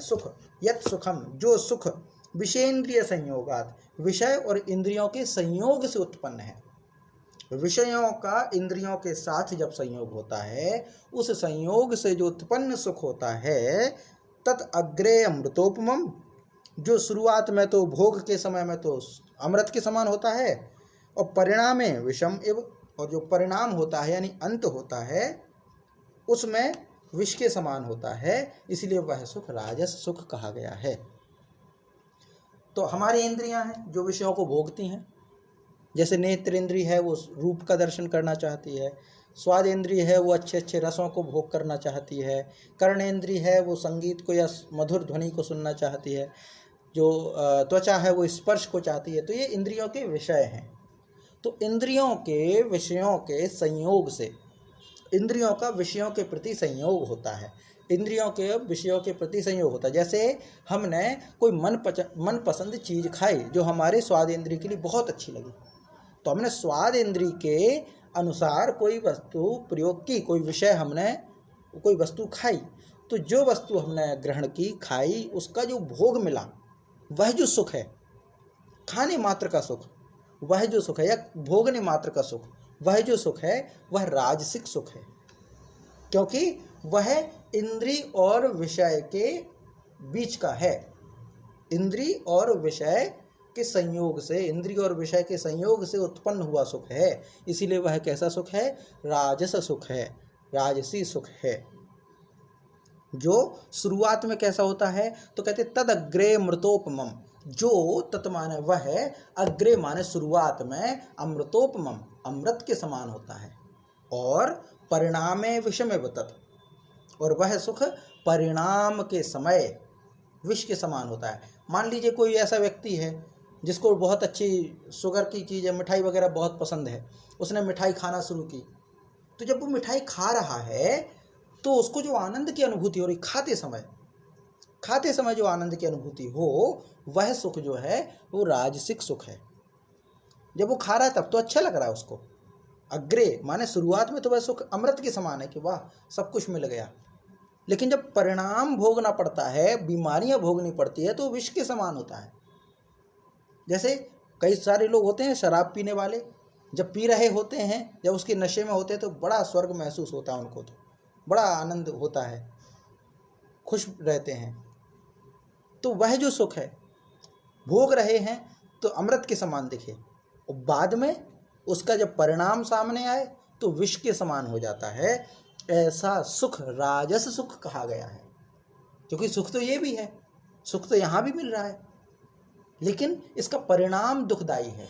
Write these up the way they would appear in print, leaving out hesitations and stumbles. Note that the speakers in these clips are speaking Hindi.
सुख, यत् सुखम, जो सुख विषयेंद्रिय संयोगात, विषय और इंद्रियों के संयोग से उत्पन्न है। विषयों का इंद्रियों के साथ जब संयोग होता है, उस संयोग से जो उत्पन्न सुख होता है, तत् अग्रे अमृतोपमम, जो शुरुआत में तो भोग के समय में तो अमृत के समान होता है, और परिणामे विषम एव, और जो परिणाम होता है यानी अंत होता है उसमें विष के समान होता है, इसलिए वह सुख राजस सुख कहा गया है। तो हमारी इंद्रियां हैं जो विषयों को भोगती हैं, जैसे नेत्र इंद्रिय है वो रूप का दर्शन करना चाहती है, स्वाद इंद्रिय है वो अच्छे अच्छे रसों को भोग करना चाहती है, कर्ण इंद्रिय है वो संगीत को या मधुर ध्वनि को सुनना चाहती है, जो त्वचा है वो स्पर्श को चाहती है। तो ये इंद्रियों के विषय हैं। तो इंद्रियों के विषयों के संयोग से इंद्रियों का विषयों के प्रति संयोग होता है, इंद्रियों के विषयों के प्रति संयोग होता है। जैसे हमने कोई मनपसंद चीज़ खाई जो हमारे स्वाद इंद्रिय के लिए बहुत अच्छी लगी, तो हमने स्वाद इंद्रिय के अनुसार कोई वस्तु प्रयोग की, कोई विषय हमने कोई वस्तु खाई, तो जो वस्तु हमने ग्रहण की खाई, उसका जो भोग मिला, वह जो सुख है, खाने मात्र का सुख, वह जो सुख है, या भोगने मात्र का सुख, वह जो सुख है वह राजसिक सुख है, क्योंकि वह इंद्रिय और विषय के बीच का है। इंद्रिय और विषय के संयोग से, इंद्रिय और विषय के संयोग से उत्पन्न हुआ सुख है, इसीलिए वह कैसा सुख है? राजस सुख है, राजसी सुख है। जो शुरुआत में कैसा होता है? तो कहते तद अग्रे मृतोपमम, जो तत् माने वह, अग्रे माने शुरुआत में, अमृतोपमम अमृत के समान होता है, और परिणामे विषमे तत्, और वह सुख परिणाम के समय विष के समान होता है। मान लीजिए कोई ऐसा व्यक्ति है जिसको बहुत अच्छी शुगर की चीज़ें, मिठाई वगैरह बहुत पसंद है, उसने मिठाई खाना शुरू की, तो जब वो मिठाई खा रहा है तो उसको जो आनंद की अनुभूति हो रही खाते समय जो आनंद की अनुभूति हो, वह सुख जो है वो राजसिक सुख है। जब वो खा रहा है तब तो अच्छा लग रहा है उसको, अग्रे माने शुरुआत में तो वह सुख अमृत के समान है कि वाह सब कुछ मिल गया, लेकिन जब परिणाम भोगना पड़ता है, बीमारियां भोगनी पड़ती है, तो विष के समान होता है। जैसे कई सारे लोग होते हैं शराब पीने वाले, जब पी रहे होते हैं, जब उसके नशे में होते हैं तो बड़ा स्वर्ग महसूस होता है उनको, तो बड़ा आनंद होता है, खुश रहते हैं। तो वह जो सुख है भोग रहे हैं तो अमृत के समान दिखे, और बाद में उसका जब परिणाम सामने आए तो विष के समान हो जाता है। ऐसा सुख राजस सुख कहा गया है, क्योंकि सुख तो ये भी है, सुख तो यहाँ भी मिल रहा है, लेकिन इसका परिणाम दुखदाई है।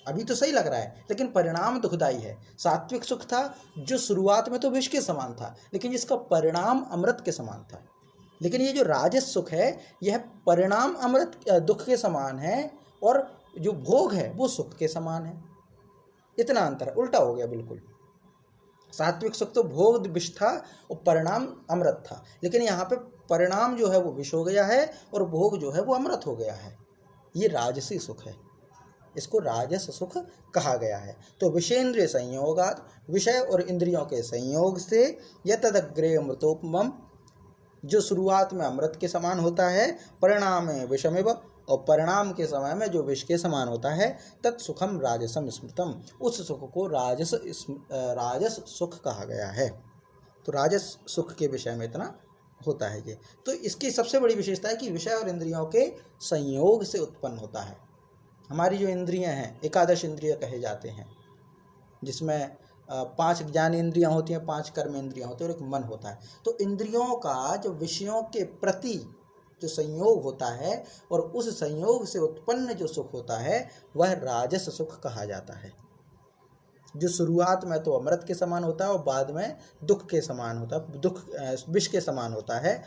अभी तो सही लग रहा है लेकिन परिणाम दुखदाई है। सात्विक सुख था जो शुरुआत में तो विष के समान था, लेकिन इसका परिणाम अमृत के समान था। लेकिन ये जो राजस सुख है यह परिणाम अमृत दुख के समान है, और जो भोग है वो सुख के समान है। इतना अंतर, उल्टा हो गया बिल्कुल। सात्विक सुख तो भोग विष था और परिणाम अमृत था, लेकिन यहाँ पे परिणाम जो है वो विष हो गया है और भोग जो है वो अमृत हो गया है। ये राजसी सुख है, इसको राजस सुख कहा गया है। तो विषेंद्रिय संयोगात, विषय और इंद्रियों के संयोग से, यतदग्रे अमृतोपमम, जो शुरुआत में अमृत के समान होता है, परिणाम में विषमेव, और परिणाम के समय में जो विष के समान होता है, तत्सुखम राजसम स्मृतम, उस सुख को राजस सुख कहा गया है। तो राजस सुख के विषय में इतना होता है ये। तो इसकी सबसे बड़ी विशेषता है कि विषय और इंद्रियों के संयोग से उत्पन्न होता है। हमारी जो इंद्रियां हैं, एकादश इंद्रिय कहे जाते हैं, जिसमें 5 ज्ञान इंद्रियां होती हैं, 5 कर्म इंद्रियां होती हैं और एक मन होता है। तो इंद्रियों का जो विषयों के प्रति जो संयोग होता है और उस संयोग से उत्पन्न जो सुख होता है वह राजस सुख कहा जाता है, जो शुरुआत में तो अमृत के समान होता है और बाद में दुख के समान होता है, विष के समान होता है।